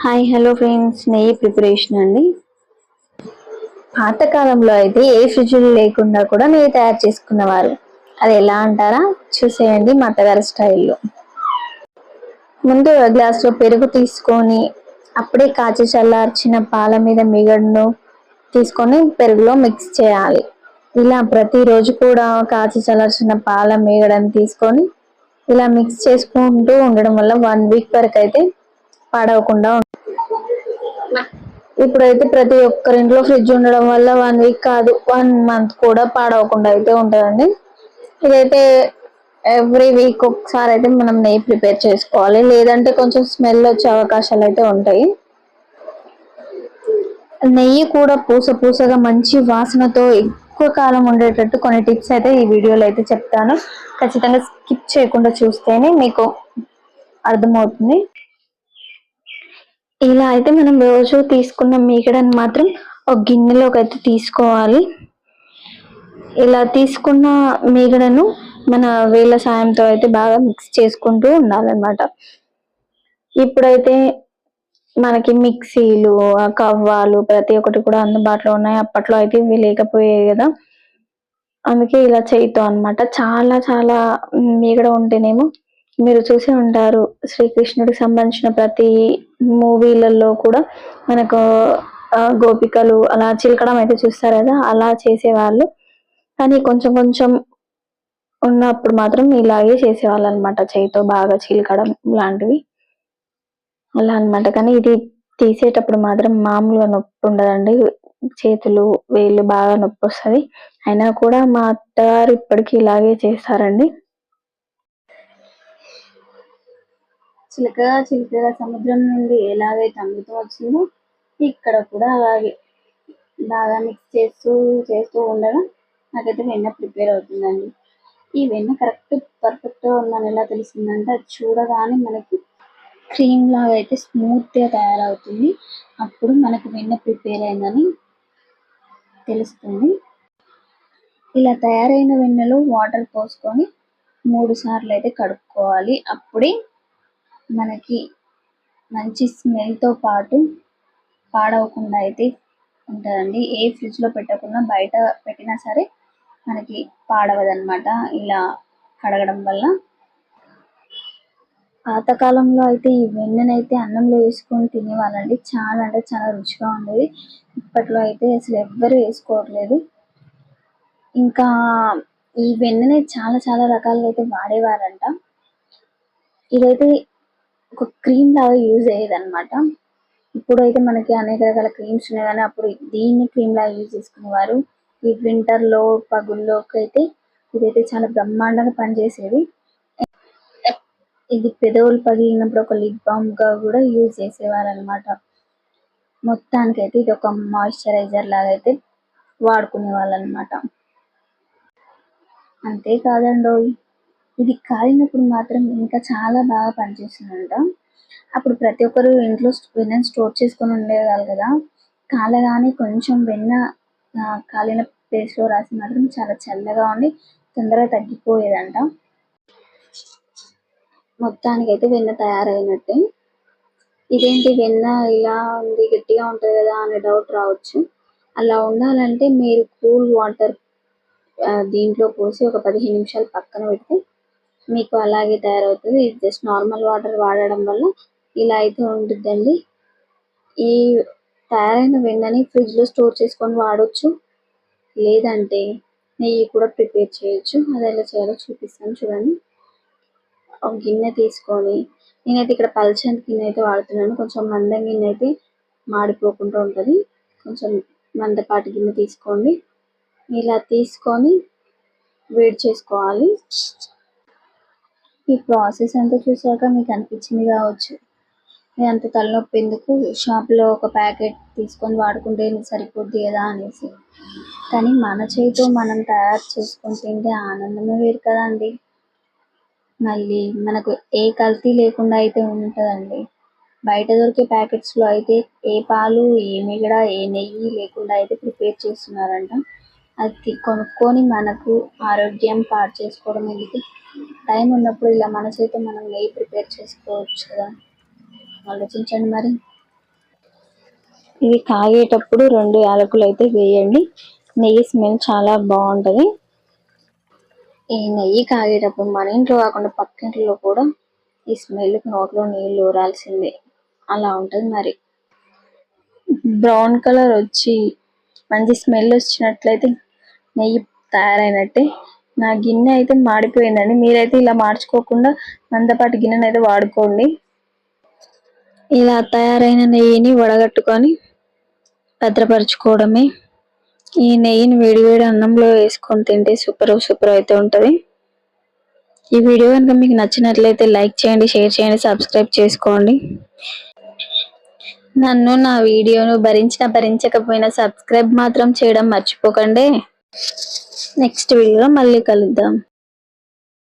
Hi hello friends, నెయ్యి preparation అండి. పాతకాలంలో అయితే ఏ ఫ్రిడ్జ్లు లేకుండా కూడా నెయ్యి తయారు చేసుకునేవారు. అది ఎలా అంటారా? చూసేయండి మా అత్తగారి స్టైల్లో. ముందు గ్లాస్లో పెరుగు తీసుకొని అప్పుడే కాచి చల్లార్చిన పాల మీద మిగడను తీసుకొని పెరుగులో మిక్స్ చేయాలి. ఇలా ప్రతిరోజు కూడా కాచి చల్లార్చిన పాల మీగడను తీసుకొని ఇలా మిక్స్ చేసుకుంటూ ఉండడం వల్ల 1 వీక్ వరకు అయితే పాడవకుండా ఇప్పుడైతే ప్రతి ఒక్కరింట్లో ఫ్రిడ్జ్ ఉండడం వల్ల 1 వీక్ కాదు 1 మంత్ కూడా పాడవకుండా అయితే ఉంటుందండి. ఇదైతే ఎవ్రీ వీక్ ఒకసారి అయితే మనం నెయ్యి ప్రిపేర్ చేసుకోవాలి, లేదంటే కొంచెం స్మెల్ వచ్చే అవకాశాలు అయితే ఉంటాయి. నెయ్యి కూడా పూస పూసగా మంచి వాసనతో ఎక్కువ కాలం ఉండేటట్టు కొన్ని టిప్స్ అయితే ఈ వీడియోలో అయితే చెప్తాను. ఖచ్చితంగా స్కిప్ చేయకుండా చూస్తేనే మీకు అర్థమవుతుంది. ఇలా అయితే మనం రోజు తీసుకున్న మీగడని మాత్రం ఒక గిన్నెలోకి అయితే తీసుకోవాలి. ఇలా తీసుకున్న మీగడను మన వేళ్ళ సాయంతో అయితే బాగా మిక్స్ చేసుకుంటూ ఉండాలన్నమాట. ఇప్పుడైతే మనకి మిక్సీలు, కవ్వాలు ప్రతి ఒక్కటి కూడా అందుబాటులో ఉన్నాయి. అప్పట్లో అయితే ఇవి లేకపోయాయి కదా, అందుకే ఇలా చేయితో అన్నమాట. చాలా చాలా మీగడ ఉంటేనేమో మీరు చూసి ఉంటారు, శ్రీకృష్ణుడికి సంబంధించిన ప్రతి మూవీలలో కూడా మనకు గోపికలు అలా చిలకడం అయితే చూస్తారు కదా, అలా చేసేవాళ్ళు. కానీ కొంచెం కొంచెం ఉన్నప్పుడు మాత్రం ఇలాగే చేసేవాళ్ళు అనమాట, చేయితో బాగా చిలకడం లాంటివి అలా అన్నమాట. కానీ ఇది తీసేటప్పుడు మాత్రం మామూలుగా నొప్పి ఉండదండి, చేతులు వేళ్ళు బాగా నొప్పి వస్తుంది. అయినా కూడా మా అత్తగారు ఇప్పటికీ ఇలాగే చేస్తారండి. చిలకగా చిలకగా సముద్రం నుండి ఎలాగైతే అమృతం వచ్చిందో ఇక్కడ కూడా అలాగే బాగా మిక్స్ చేస్తూ చేస్తూ ఉండగా నాకైతే వెన్న ప్రిపేర్ అవుతుందండి. ఈ వెన్న కరెక్ట్ పర్ఫెక్ట్గా ఉందని ఎలా తెలిసిందంటే, అది చూడగానే మనకి క్రీమ్ లాగా అయితే స్మూత్గా తయారవుతుంది. అప్పుడు మనకు వెన్న ప్రిపేర్ అయిందని తెలుస్తుంది. ఇలా తయారైన వెన్నలో వాటర్ పోసుకొని 3 సార్లు అయితే కడుక్కోవాలి. అప్పుడే మనకి మంచి స్మెల్తో పాటు పాడవకుండా అయితే ఉంటుందండి. ఏ ఫ్రిడ్జ్లో పెట్టకుండా బయట పెట్టినా సరే మనకి పాడవదనమాట ఇలా కడగడం వల్ల. పాతకాలంలో అయితే ఈ వెన్ననైతే అన్నంలో వేసుకొని తినేవాళ్ళండి. చాలా అంటే చాలా రుచిగా ఉండేది. ఇప్పట్లో అయితే అసలు ఎవ్వరు వేసుకోవట్లేదు. ఇంకా ఈ వెన్నని చాలా చాలా రకాలుగా అయితే వాడేవారంట. ఇదైతే ఒక క్రీమ్ లాగా యూజ్ అయ్యేది అనమాట. ఇప్పుడైతే మనకి అనేక రకాల క్రీమ్స్ ఉన్నాయి, కానీ అప్పుడు దీన్ని క్రీమ్ లాగా యూజ్ చేసుకునేవారు. ఈ వింటర్లో పగుల్లోకి అయితే ఇదైతే చాలా బ్రహ్మాండంగా పనిచేసేది. ఇది పెదవులు పగిలినప్పుడు ఒక లిప్ బామ్ గా కూడా యూజ్ చేసేవారు అనమాట. మొత్తానికైతే ఇది ఒక మాయిశ్చరైజర్ లాగా అయితే వాడుకునే వాళ్ళు అనమాట. అంతేకాదండో, ఇది కాలినప్పుడు మాత్రం ఇంకా చాలా బాగా పనిచేస్తుందంట. అప్పుడు ప్రతి ఒక్కరు ఇంట్లో వెన్నని స్టోర్ చేసుకొని ఉండేవాళ్ళు కదా, కాలగానే కొంచెం వెన్న కాలిన ప్లేస్లో రాసి మాత్రం చాలా చల్లగా ఉండి తొందరగా తగ్గిపోయేదంట. మొత్తానికైతే వెన్న తయారైనట్టే. ఇదేంటి వెన్న ఇలా ఉంది, గట్టిగా ఉంటుంది కదా అనే డౌట్ రావచ్చు. అలా ఉండాలంటే మీరు కూల్ వాటర్ దీంట్లో పోసి ఒక 15 నిమిషాలు పక్కన పెడితే మీకు అలాగే తయారవుతుంది. ఇది జస్ట్ నార్మల్ వాటర్ వాడడం వల్ల ఇలా అయితే ఉంటుందండి. ఈ తయారైన వెన్నని ఫ్రిడ్జ్లో స్టోర్ చేసుకొని వాడొచ్చు, లేదంటే నెయ్యి కూడా ప్రిపేర్ చేయొచ్చు. అది ఎలా చేయాలో చూపిస్తాను చూడండి. ఒక గిన్నె తీసుకొని, నేనైతే ఇక్కడ పల్చని గిన్నె అయితే వాడుతున్నాను. కొంచెం మందం గిన్నె అయితే మాడిపోకుండా ఉంటుంది. కొంచెం మందపాటి గిన్నె తీసుకోండి. ఇలా తీసుకొని వేడి చేసుకోవాలి. ఈ ప్రాసెస్ అంతా చూసాక మీకు అనిపించింది కావచ్చు, అంత తలనొప్పి ఎందుకు, షాప్లో ఒక ప్యాకెట్ తీసుకొని వాడుకుంటే సరిపోద్ది కదా అనేసి. కానీ మన చేతితో మనం తయారు చేసుకొని తింటే ఆనందమే వేరు కదండి. మళ్ళీ మనకు ఏ కల్తీ లేకుండా అయితే ఉంటుందండి. బయట దొరికే ప్యాకెట్స్లో అయితే ఏ పాలు, ఏ మిగడ, ఏ నెయ్యి లేకుండా అయితే ప్రిపేర్ చేస్తున్నారంట. అది కొనుక్కొని మనకు ఆరోగ్యం పాడు చేసుకోవడం ఎందుకు? టైం ఉన్నప్పుడు ఇలా మన చేతితో మనం నెయ్యి ప్రిపేర్ చేసుకోవచ్చు కదా. ఆలోచించండి మరి. ఇది కాగేటప్పుడు 2 యాలకులు అయితే వేయండి. నెయ్యి స్మెల్ చాలా బాగుంటుంది. ఈ నెయ్యి కాగేటప్పుడు మన ఇంట్లో కాకుండా పక్కింట్లో కూడా ఈ స్మెల్కి నోట్లో నీళ్ళు ఊరాల్సిందే, అలా ఉంటుంది మరి. బ్రౌన్ కలర్ వచ్చి మంచి స్మెల్ వచ్చినట్లయితే నెయ్యి తయారైనట్టే. నా గిన్నె అయితే మాడిపోయిందండి. మీరైతే ఇలా మార్చుకోకుండా మందపాటి గిన్నెను అయితే వాడుకోండి. ఇలా తయారైన నెయ్యిని వడగట్టుకొని భద్రపరచుకోవడమే. ఈ నెయ్యిని వేడివేడి అన్నంలో వేసుకొని తింటే సూపర్ అయితే ఉంటుంది. ఈ వీడియో కనుక మీకు నచ్చినట్లయితే లైక్ చేయండి, షేర్ చేయండి, సబ్స్క్రైబ్ చేసుకోండి. నన్ను నా వీడియోను భరించకపోయినా సబ్స్క్రైబ్ మాత్రం చేయడం మర్చిపోకండి. నెక్స్ట్ వీడియోలో మళ్ళీ కలుద్దాం.